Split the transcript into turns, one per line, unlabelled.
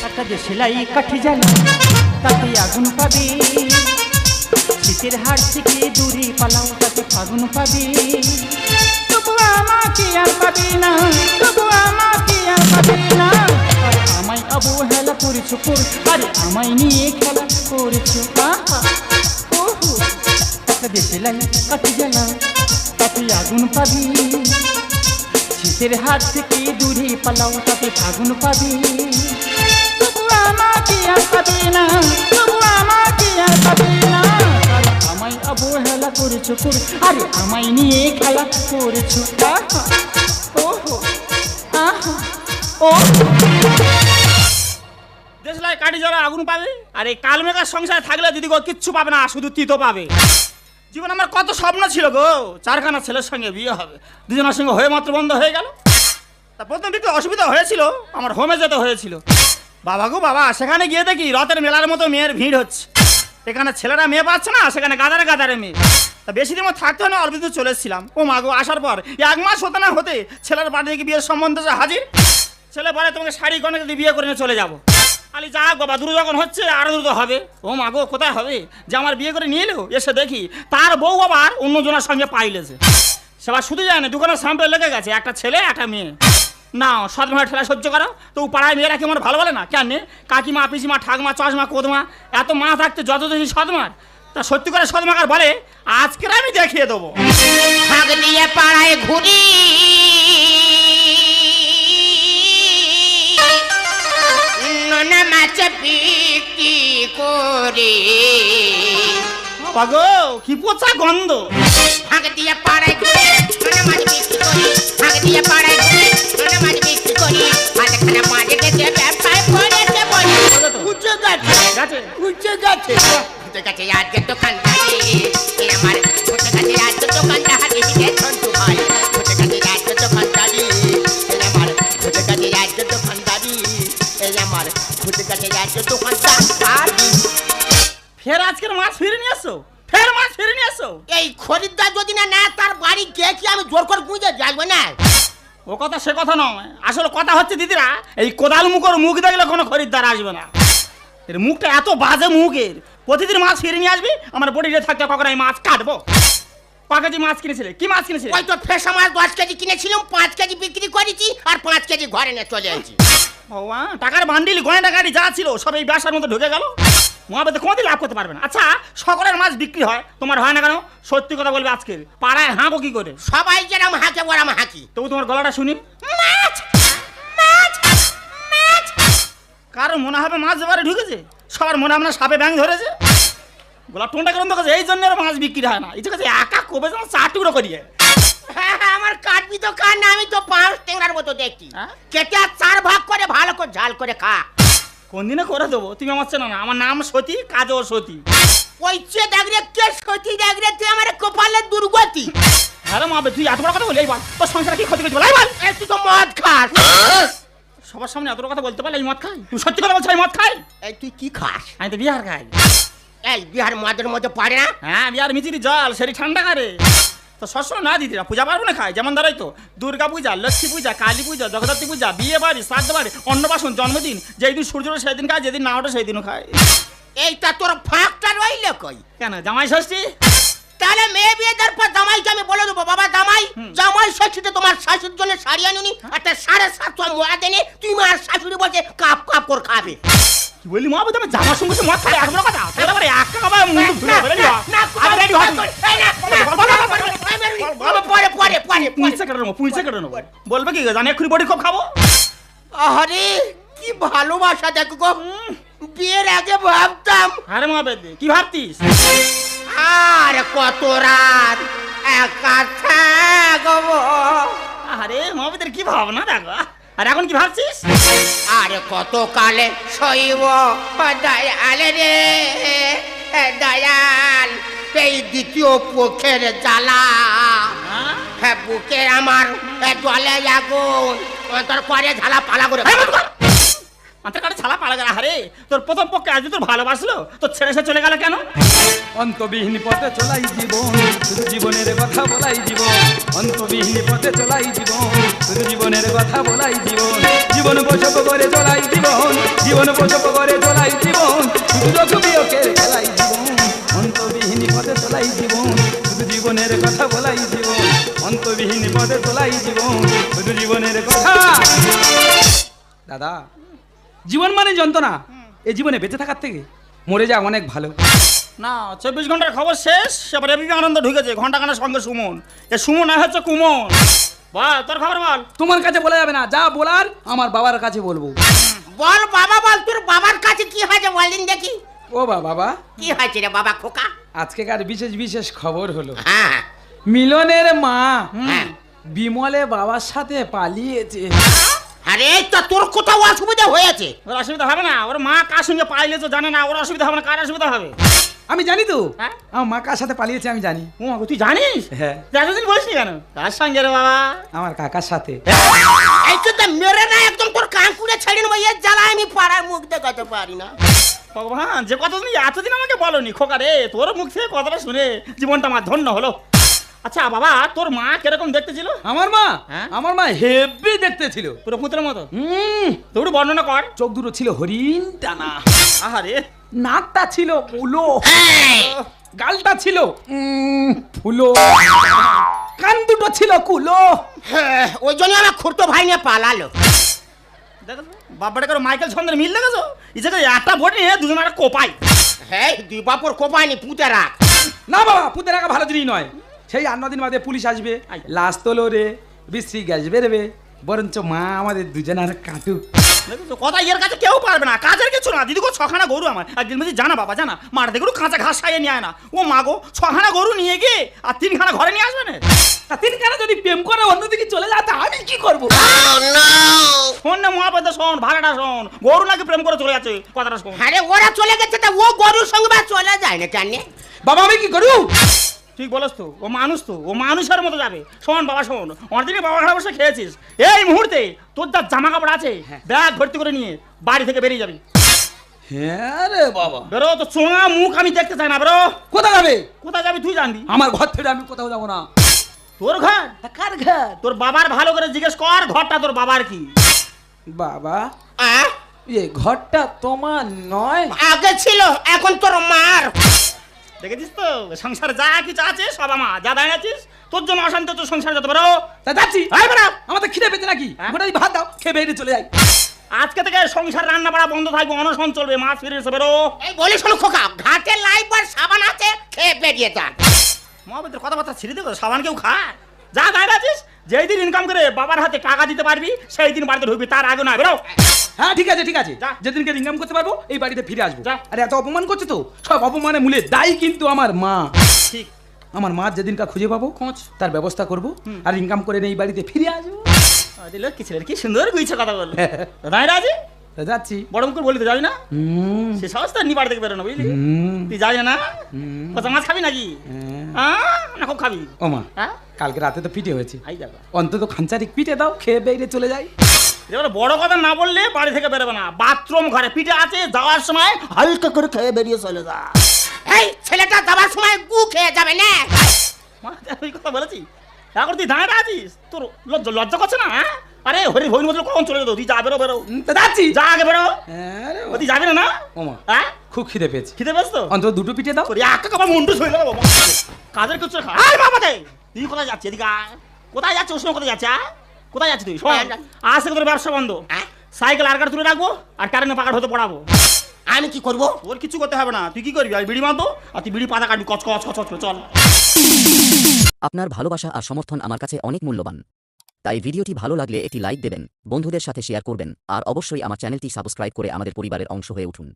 একটা যে সেলাই কাঠি জ্বালা তাতে আগুন পাবি, শীতের হাট থেকে দূরে পালাও তাতে ফাগুন পাবি। তবু আমাকে আর পাবি না, তবু আমাকে আর পাবি না। আরে আমায় অবহেলা করেছো কর, আরে আমায় নিয়ে খেলা করেছো। একটা যে সেলাই কাঠি জ্বালা তাতে আগুন পাবি, শীতের হাট থেকে দূরে পালাও তাতে ফাগুন পাবি। তবু আমাকে আর পাবি না, তবু আমাকে আর পাবি না। আরে আমায় অবহেলা করেছো কর, আরে আমায় নিয়ে খেলা করেছো।
দেশলাই কাঠি জ্বালা আগুন পাবে, আর এই কালমেঘার সংসারে থাকলে দিদি গো কিচ্ছু পাবে না, শুধু তিতো পাবে। জীবন আমার কত স্বপ্ন ছিল গো, চারখানা ছেলের সঙ্গে বিয়ে হবে, দুজনের সঙ্গে হয়ে মাত্র বন্ধ হয়ে গেল। তা প্রথম একটু অসুবিধা হয়েছিল, আমার হোমে যেতে হয়েছিল। বাবা গো বাবা, সেখানে গিয়ে দেখি রথের মেলার মতো মেয়ের ভিড় হচ্ছে। এখানে ছেলেরা মেয়ে পাচ্ছে না, সেখানে গাদারে গাদারে মেয়ে। তা বেশি দিন থাকতে হয় না, অল্প দিন চলে এসেছিলাম। ও মা গো, আসার পর 1 মাস হতে না হতে ছেলের বাড়ি থেকে বিয়ের সম্বন্ধে হাজির। ছেলে বলে তোমাকে শাড়ি গনে দিয়ে বিয়ে করে নিয়ে চলে যাবো। খালি যা বাবা, দূর যখন হচ্ছে আরো দ্রুত হবে। ও মা গো, কোথায় হবে যে আমার বিয়ে করে নিয়ে এলো, এসে দেখি তার বউ আবার অন্যজনের সঙ্গে পাইলেছে। সেবার শুধু যায় না, দোকানের সামনে লেগে গেছে একটা ছেলে একটা মেয়ে। না সদমার ঠেলা সহ্য করো তো, পাড়ায় মেয়েরা কেমন ভালো বলে না কেন? কাকিমা পিসিমা ঠাকমা চশমা কোদমা এত মা থাকতে যত দেখি সদমার। তা সত্যি করে সদমাকার বলে আজকের আমি দেখিয়ে দেবো।
ভাগ দিয়ে পাড়ায় ঘুরি, নোনা মাছ বিক্রি করি।
বাগো কি পচা গন্ধ।
ভাগ দিয়ে পাড়ায় ঘুরি, নোনা মাছ বিক্রি করি। ভাগ দিয়ে পাড়ায় ঘুরি, নোনা মাছ বিক্রি করি। মাঝখানে মাঝে গেছে ব্যবসায় পড়েছে বলি। উঠে গেছে, উঠে গেছে, উঠে গেছে আজকের দোকানদারি। আমার উঠে গেছে আজকের দোকানদারি, সন্তু ভাই উঠে গেছে আজকের দোকানদারি। আমার উঠে গেছে আজকের দোকানদারি, আমার উঠে গেছে আজকের দোকানদারি।
ফের আজকের মাছ ফিরে নিয়ে আসো, ফের মাছ ফিরে নিয়ে আসো।
এই খরিদ্দার যদি না তার বাড়ি গিয়ে কি আমি জোর করে গুঁজে যাবো না?
ও কথা সে কথা নয়, আসলে কথা হচ্ছে দিদিরা, এই কোদাল মুখের মুখ দেখলে কোনো খরিদ্দার আসবে না। এর মুখটা এত বাজে মুখের, প্রতিদিন মাছ ফিরে নিয়ে আসবি, আমার বডিতে থাকতে কখন আমি মাছ কাটবো। 5 কেজি মাছ কিনেছিলে, কি মাছ কিনেছিলে?
ওই তো ফ্রেশ মাছ 10 কেজি কিনেছিলাম, 5 কেজি বিক্রি করেছি আর 5 কেজি ঘরে নিয়ে চলে এসেছি।
ভগবান, টাকার বান্ডিল গয়না গাড়ি যা ছিল সব এই ব্যবসার মধ্যে ঢুকে গেল। মহাবেদে কোনোদিন লাভ করতে পারবে না। আচ্ছা সকলের মাছ বিক্রি হয়, তোমার হয় না কেন? সত্যি কথা বলবে, আজকের পাড়ায় হাঁকো কি করে?
সবাই যেরকম হাঁকে ওরম হাঁকি।
তবু তোমার গলাটা শুনি।
মাছ মাছ মাছ।
কারো মনে হবে মাছ এবারে ঢুকেছে, সবার মনে হবে না সাপে ব্যাং ধরেছে। গোলা টোনটা কেমন দেখেছে, এই জন্য মাছ বিক্রি হয় না। এই কাছে একা কবে যেন 4 টুকরো করিয়ে।
হ্যাঁ আমার কাটবি তো কাট না, আমি তো 5 টেঙ্গার মতো দেখছি। কেটে 4 ভাগ করে ভালো করে ঝাল করে খা।
কোন দিনে করে দেবো, তুমি আমার চেনো না। আমার নাম সতী, কাজও সতী।
ওই চেয়ে দেখরে কে সতী দেখরে, তুই আমার কপালের দুর্গতি।
আরে মা, তুই এত বড় কথা বলি, এই বল তোর সংসারে কি ক্ষতি করেছি বল, এই বল।
তুই তো মদ খাস।
সবার সামনে এত বড় কথা বলতে পারলে এই মদ খাই? তুই সত্যি কথা বলছিস আমি মদ খাই?
এই তুই কি খাস?
আমি তো বিহার খাই।
এই বিহার মদের মধ্যে পারে না?
হ্যাঁ, বিহার মিচিরি জল সেটি ঠান্ডা করে। তো সবসময় না দিদিরা পূজা পার্বণে খায়, যেমন ধরাই তো দুর্গা পূজা, লক্ষ্মী পূজা, কালী পূজা, জগদ্ধাত্রী পূজা, বিয়ে বাড়ি, শ্রাদ্ধ বাড়ি, অন্নপ্রাশন, জন্মদিন, যেই দিন সূর্য ওঠে সেই দিন খায়, যেদিন না ওঠে সেই দিনও খায়।
এইটা তোর ফাঁকটা রইলে কই?
কেন জামাই ষষ্ঠী?
তাহলে মেয়ে বিয়ে দেওয়ার পর জামাইকে আমি বলে দেবো, বাবা জামাই, জামাই ষষ্ঠীতে তোমার শাশুড়ির জন্য শাড়ি আনুনি, একটা 750 মোয়া দেনে, তুই মার শাশুড়ি বসে কাপ কাপ করে খাবে।
কি বললি মা? আমি জামার সঙ্গে মদ খাই, এক বড় কথা তারপরে এক টাকা মুখ ধুলে বলে দিও। আমি রেডি হই।
পরে পরে পরে
পুঁইছে কেটে নেবো। বলবে কি জানি এক্ষুনি বডি খুব খাবো।
আরে কি ভালোবাসা দেখো গো। বিয়ের আগে ভাবতাম।
আরে মা বেদে কি ভাবতিস?
আর কত রাত একা থাকবো।
আরে মা বেদের কি ভাবনা দেখো। আর এখন কি ভাবছিস?
আরে কত কালে সইব দয়াল রে দয়াল, এই দ্বিতীয় পক্ষের জ্বালা। হ্যাঁ বুকে আমার জলে আগুন, তোর পরে ঝালা পালা করে
মাথার কাছে ছালা পালা গেল। আরে তোর প্রথম পক্ষে আজ তোর ভালোবাসলো, তোর ছেড়ে সে চলে গেল কেন?
অন্তবিহীন পথে চলাই জীবন, শুধু জীবনের কথা বলাই জীবন। অন্তবিহীন পথে চলাই জীবন, শুধু জীবনের কথা বলাই জীবন।
জীবন প্রসব করে চলাই জীবন, জীবন প্রসব করে চলাই জীবন, শুধু রোগ বিয়োগের খেলাই জীবন, অন্তবিহীন পথে চলাই জীবন, শুধু জীবনের কথা বলাই জীবন, অন্তবিহীন পথে চলাই জীবন, শুধু জীবনের কথা। দাদা, জীবন মানে যন্ত্রণা, এই জীবনে বেঁচে থাকার থেকে মরে যাওয়া অনেক ভালো।
না 24 ঘন্টার খবর শেষ, এবার এবিপি আনন্দ ঢুকেছে ঘন্টাখানের সঙ্গে সুমন। এ সুমন না হচ্ছে কুমন। বল তোর খবর বল।
তোমার কাছে বলা যাবে না, যা বলার আমার বাবার কাছে বলবো।
বল বাবা বল, তোর বাবার কাছে কি হয়েছে বলদিন দেখি।
ও বাবা,
কি হয়েছে রে বাবা খোকা?
আজকেকার বিশেষ বিশেষ খবর হলো,
হ্যাঁ
মিলনের মা
হ্যাঁ।
বিমলে বাবার সাথে পালিয়েছে।
আরে তা তোর কোথাও অসুবিধা হয়েছে?
ওর অসুবিধা হবে না, ওর মা কার সঙ্গে পাইলে তো জানে না, ওর অসুবিধা হবে না, কার অসুবিধা হবে?
আমি জানি তো,
হ্যাঁ?
আমার মা কার সাথে পালিয়েছে আমি জানি।
ও মা গো, তুই জানিস?
হ্যাঁ,
এতদিন বলিস নি কেন? কার সঙ্গে রে বাবা?
আমার কাকার সাথে।
এই তো তা মেরে না একদম তোর কান কুড়ে ছেড়ে নেবো, এর জ্বালা আমি পাড়ার মুখ দেখাতে পারি না।
ভগবান, যে কথা তুমি এতদিন আমাকে বলনি খোকা রে, তোর মুখ থেকে কথাটা শুনে জীবনটা আমার ধন্য হলো। আচ্ছা বাবা, তোর মা কিরকম দেখতে ছিল?
আমার মা,
হ্যাঁ?
আমার মা হেভি দেখতে ছিল,
পুরো পুত্রের মতো। তো একটু বর্ণনা কর।
চোখ দুটো ছিল হরিণ টানা,
আহারে,
নাকটা ছিল উলো,
এই,
গালটা ছিল ফুলো, কান দুটো ছিল কুলো।
হ্যাঁ, ওই জন্য আমার খুঁড়তো ভাই নিয়ে পালালো।
দেখো বাবাটা করে মাইকেল ছন্দের মিল দেখেছো? ইচ্ছা একটা ভোট নিয়ে দুজন একটা কোপাই।
হ্যাঁ দুই বাপর কোপায়নি পুঁতে রাখ।
না বাবা, পুঁতে রাখা ভালো জিনিস নয়। সেই 8-9 দিন বাদে পুলিশ আসবে, লাশ তোলো রে, বিশ্রী গ্যাস বেরোবে, বরঞ্চ মা আমাদের দুজনের কাটুক।
দেখেছো কথা, এর কাছে কেউ পারবে না, কাজের কিছু না। দিদি গো 6খানা গরু আমার, একদিন বলছি জানা বাবা জানা, মার দেখো কাঁচা ঘাস খাইয়ে নিয়ে আয় না। ও মা গো, 6খানা গরু নিয়ে গিয়ে আর 3খানা ঘরে নিয়ে আসবে না।
তা 3 খানা যদি প্রেম করে অন্যদিকে চলে যায় তা আমি কি করবো?
শোন না মহাপদ, শোন ভাগাটা শোন, গরু নাকি প্রেম করে চলে যাচ্ছে, কথাটা শোন।
আরে ওরা চলে গেছে তা ও গরুর সঙ্গে বা চলে যায় না কেন?
বাবা আমি কি করু?
ঠিক বলস তো, ও মানুষ তো, ও মানুষের মতো যাবে। শোন বাবা শোন, অনেকদিন বাবা ঘরে বসে খেয়েছিস, এই মুহূর্তে তোর যা জামা কাপড় আছে ব্যাগ ভর্তি করে নিয়ে বাড়ি থেকে বেরিয়ে যাবি।
হ্যাঁ রে বাবা,
বেরো, তো চোঙা মুখ আমি দেখতে চাই না। বেরো।
কোথায় যাবে?
কোথায় যাবি তুই জানবি?
আমার ঘর থেকে আমি কোথাও যাবো না।
তোর ঘর?
তা কার ঘর?
তোর বাবার ভালো করে জিজ্ঞেস কর, ঘরটা তোর বাবার কি?
বাবা,
আহ,
এই ঘরটা তোমার নয়?
আগে ছিল, এখন তোর মার।
দেখেছিস তো, সংসারে যা কিছু আছে সব আমার, যা দাঁড়িয়ে আছিস তোর জন্য অশান্তি, তোর সংসার যেতে পারো।
তা যাচ্ছি।
এই বেরো।
আমার তো খিদে পেতে নাকি?
হ্যাঁ?
গোটা ভাত দাও, খেয়ে বেরিয়ে চলে যাই।
আজকে থেকে সংসার রান্না বাড়া বন্ধ থাকবে, অনশন চলবে, মাছ ফিরে এসে বেরো।
এই বলি শোনো খোকা, ঘাটে লাইফ আর সাবান আছে, খেয়ে বেরিয়ে যান।
মহাবিদ্যের কথাবার্তা ছিঁড়ে দেবো, সাবান কেউ খায়? যা দাঁড়িয়ে আছিস, যেই দিন ইনকাম করে বাবার হাতে টাকা দিতে পারবি সেই দিন বাড়িতে ঢুকবি, তার আগে না। বেরো।
হ্যাঁ ঠিক আছে ঠিক আছে,
যা।
যেদিনকে ইনকাম করতে পারবো এই বাড়িতে ফিরে আসবো।
যা।
আরে এত অপমান করছে তো, সব অপমানে মূলে দায়ী কিন্তু আমার মা।
ঠিক।
আমার মা যেদিনকা খুঁজে পাবো
খোঁজ।
তার ব্যবস্থা করব, আর ইনকাম করে এই বাড়িতে ফিরে আসবো।
দিল কি ছেলের কি সুন্দর গুইছে কথা বললো। দাঁড়িয়ে আছিস,
তা যাচ্ছি।
বড় মুখ করে বলি তো যাবি না?
হুম,
সে সাহস তো নি বাড়ি থেকে বেরোনো, বুঝলি?
হুম,
তুই যাবি না?
হুম।
কত মাছ খাবি নাকি?
হ্যাঁ।
না খুব খাবি?
ও মা,
হ্যাঁ
কালকে রাতে তো পিঠে হয়েছে,
আই যাবে।
অন্তত খানচারিক পিঠে দাও, খেয়ে বেরিয়ে চলে যাই।
এবার বড় কথা না বললে বাড়ি থেকে বেরোবে না। বাথরুম ঘরে পিঠে আছে, যাওয়ার সময় হালকা করে খেয়ে বেরিয়ে চলে যা।
এই ছেলেটা যাবার সময় গু খেয়ে যাবে না।
মা, ওই কথা বলেছি, এখন তুই দাঁড়িয়ে আছিস, তোর লজ্জা করছে না? হ্যাঁ? আরে হরি হরি মতো কখন চলে যেত, তুই যা, বেরো বেরো।
তা যাচ্ছি।
যা আগে বেরো।
হ্যাঁ রে
ও
বাবা।
তুই যাবি না? না
ও মা,
হ্যাঁ,
খুব খিদে পেয়েছে,
খিদে পেয়েছ তো?
অন্তত দুটো পিঠে দাও।
তোর একা কবার মুন্ডু ছুঁয়ে দেবো বাবা। কাজের কিছু খা। আয় বাবা দে, তুই কোথায় যাচ্ছিস? এদিকে আয়। কোথায় যাচ্ছিস? ওর সঙ্গে কোথায় যাচ্ছে? কোথায় যাচ্ছিস তুই? শোন, আজ থেকে তোর ব্যবসা বন্ধ।
হ্যাঁ?
সাইকেল আর কার তুলে রাখবো, আর কারেন্টে পাকাট হতে পড়াবো।
আমি কি করবো?
ওর কিছু করতে হবে না, তুই কি করবি? আর বিড়ি মারতো, আর তুই বিড়ি পাতা কাটবি, কচ কচ কচ কচ করে। চল।
আপনার ভালোবাসা আর সমর্থন আমার কাছে অনেক মূল্যবান, তাই ভিডিওটি ভালো লাগলে একটি লাইক দেবেন, বন্ধুদের সাথে শেয়ার করবেন, আর অবশ্যই আমার চ্যানেলটি সাবস্ক্রাইব করে আমাদের পরিবারের অংশ হয়ে উঠুন।